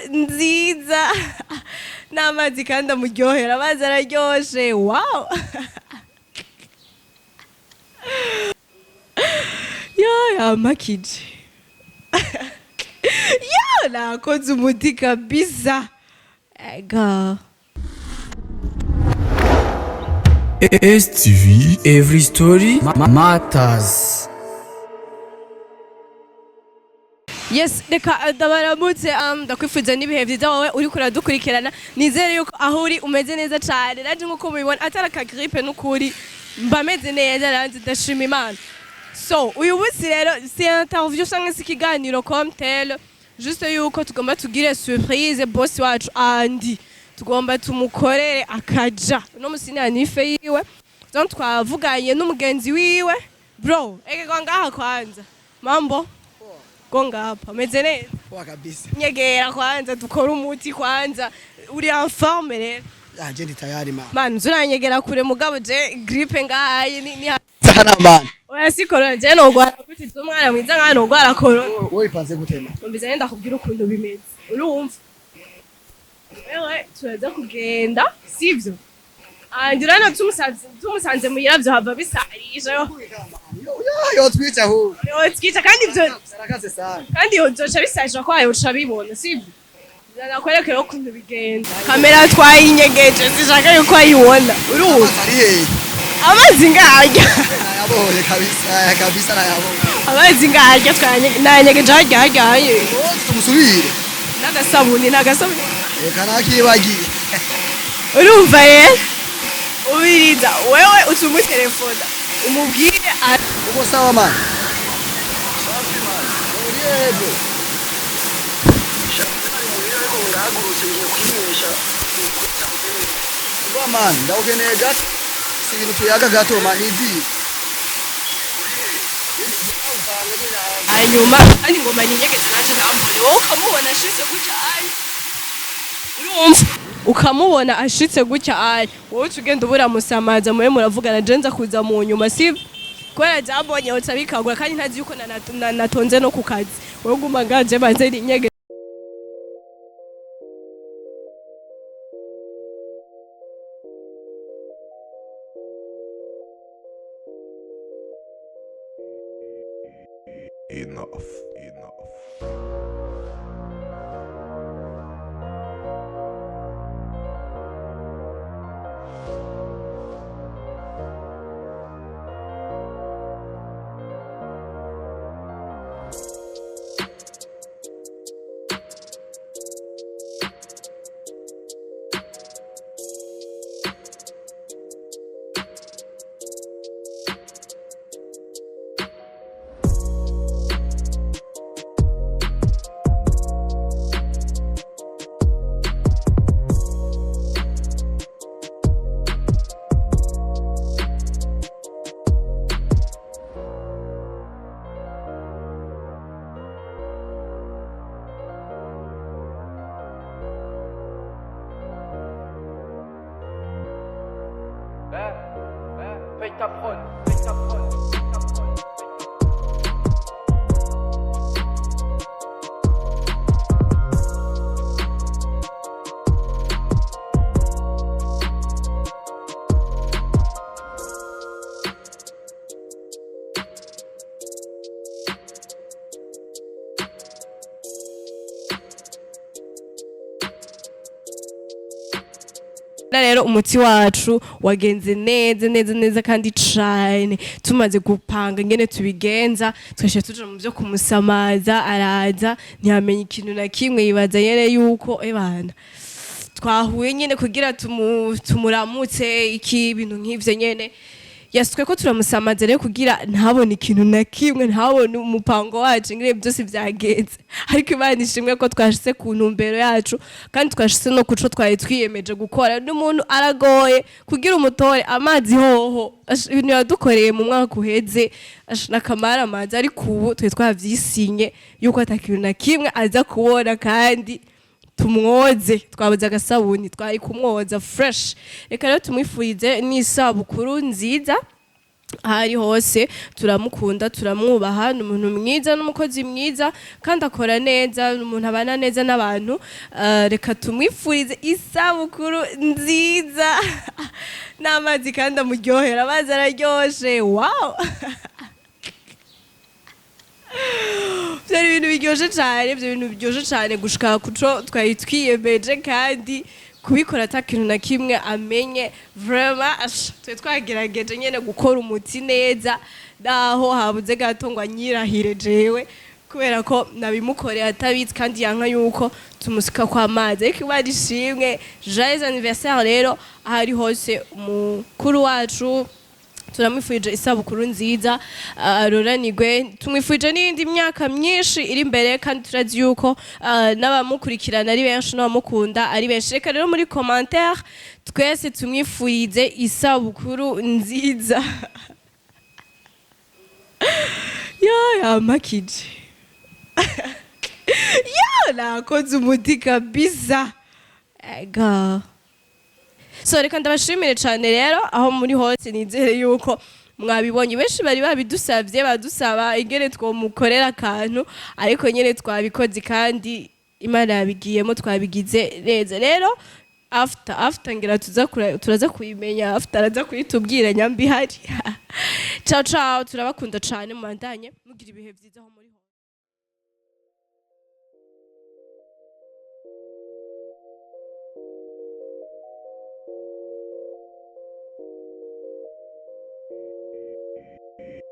nziza n'amazi kandi amuryohera amazi araryoshe wow yo yamakije yo nakoze umuti kabisa ega STV, every story matters. yes reka ndabaramutse ndakwifuza n'ibihe byiza wowe uri kuradukurikirana nizere yuko aho uri umeze neza cyane naje nkuko mubibona atari aka grippe n'ukuri mbameze neza nanjye ndashima Imana so uyu munsi rero si interview cyangwa se ikiganiro comme tel juste yuko tugomba tugire surprise boss wacu Andi tugomba tumukorere akaja no musina nife yiwe donc twavuganye n'umugenzi wiwe bro ege ngaha kwanza mambo gonga hapa meze neza poa kabisa nyegera kwanza dukora umuti kwanza uri en forme rero yaje ndi tayari man zuranyegera kure mugabo je grippe ngaye ni sana man oya si corona je no gwara kuti tumwana mwiza ngana no gwara corona wowe ipanze gutema umbize nenda kubwira ukuntu bimeze urumva ewe tuza kugenda sivyo andirana tumusanze muyiravyo hava bisarisha yo twica hu yo twica kandi ivyo sarakaze sana kandi yozoca bisarisha kwayo uca bibona sivyo nakwereke yo ukuntu bigenda kamera twayinyegeje zishaka yuko ayibona urumva ari he amazi ngarya nayabonye kabisa kabisa nayabonye amazi ngarya twanyegeje harya tumusubire n'agasabuni reka nakibagiye urumva ye ubiriza wewe utumutelefona umubwire uko sawa man safi man uriego ngagurutse ngiye kwimisha uba man ndawukeneye gato si ibintu tuyaga gato man izi hanyuma kandi ngoma ninyegeze naje ndambone wowe ukamubona ashitse gutya ayi urumva ukamubona ashitse gutya ayi wowe tugenda ubura musamaza muwe muravugana je nza kuza mu nyuma sivyo kubera jambonye utabikagura kandi ntazi yuko natonze no ku kazi wowe guma ngaje banze ninyegeze Enough. Paye ta prod. rero umuti wacu wagenze neza kandi cyane tumaze gupanga ngene tubigenza twashe tuje mu byo kumusamaza araza ntiyamenye ikintu na kimwe yibaza yere yuko ebana twahuye nyene kugira tumuramutse iki ibintu nk'ivyo nyene yaswe ko turamusamaza rero kugira ntabone ikintu na kimwe ntabone umupango wacu ngire byose byagenze ariko Imana ishimwe ko twashitse ku ntumbero yacu kandi twashitse no kuco twari twiyemeje gukora n'umuntu aragoye kugira umutore amazi hoho ibintu yadukoreye mu mwaka uheze nakamara amazi ariko ubu twe twavyisinye yuko atakintu na kimwe aza kubona kandi tumwoze twabuze agasabuni twari kumwoza fresh reka rero tumwifurize n'isabukuru nziza ahari hose turamukunda turamwubaha ni umuntu mwiza n'umukozi mwiza kandi akora neza umuntu abana neza n'abantu reka tumwifurize isabukuru nziza n'amazi kandi amuryohera amazi araryoshe wow byari ibintu biryoshye cyane ibyo bintu biryoshye cyane gushika kuco twari twiyemeje kandi kubikora atakintu na kimwe amenye vraiment twe twagerageje nyene gukora umuti neza naho habuze gato ngo anyirahire jewe kubera ko nabimukoreye atabizi kandi yanka yuko tumusika kwa mazi ariko barishimwe joyeux anniversaire rero ahari hose umukuru wacu turamwifurije isabukuru nziza aroranirwe tumwifurije n'indi myaka myinshi iri imbere kandi turazi yuko n'abamukurikirana ari benshi n'abamukunda ari benshi reka rero muri commentaire twese tumwifurize isabukuru nziza yamakije nakoze umuti kabisa ega so reka ndabashimire cyane rero aho muri hose nizere yuko mwabibonye benshi bari babidusabye badusaba ingene twomukorera akantu ariko nyene twabikoze kandi Imana yabigiyemo twabigize neza rero after ngira turaza kuyimenya after araza kuyitubwira nyambihari ciao ciao turabakunda cyane mubandanye mugira ibihe byiza aho muri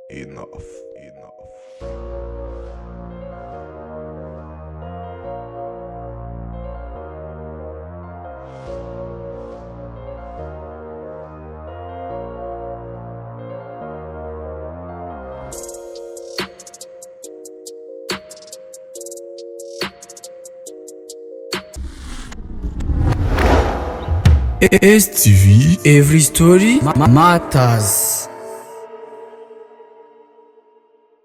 Enough. STV, every story matters.